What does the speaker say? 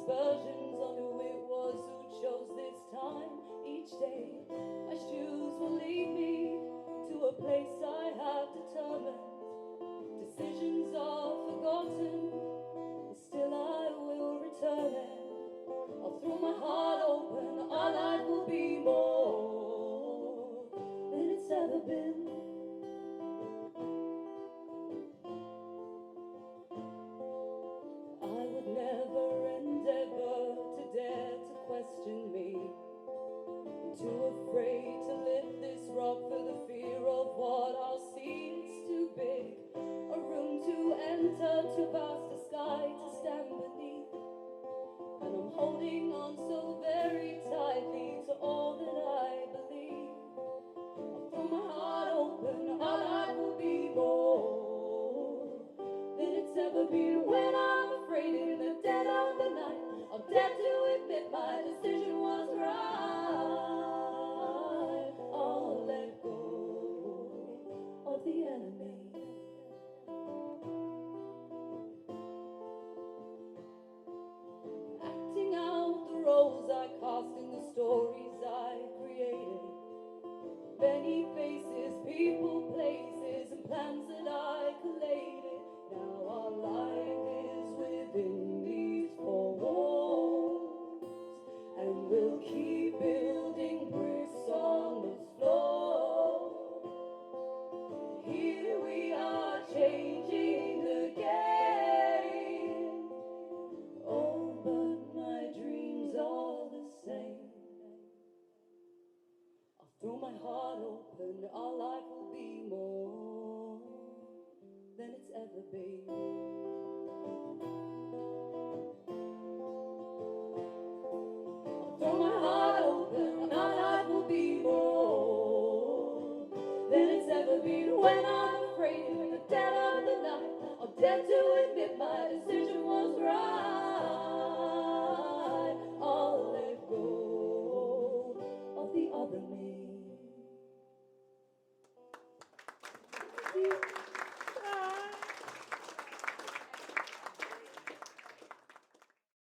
aspersions on who it was who chose this time each day. My shoes will lead me to a place I have determined. Decisions are forgotten, and still I will return it. I'll throw my heart open, our life will be more than it's ever been. I would never endeavor to dare to question me. I'm too afraid to lift this rock for the fear of what I'll see. It's too big a room to enter, too vast a sky to stand beneath. And I'm holding on so very tightly to all that I believe. I'll throw my heart open, our life will be more than it's ever been. When I'm afraid in the dead of the night, I'll dare to admit my decision was right. I'll let go of the enemy. Acting out the roles I cast in the stories I created. Many faces, people, places, and plans that I collated. Now our life is within these four walls, and we'll keep building bricks on the floor. Here we are changing the game. Oh, but my dreams are the same. I'll throw my heart open, our life will be more than it's ever been. I'll throw my heart open, our life will be more than it's ever been. When I'm afraid in the dead of the night, I'll dare to admit my decision was right.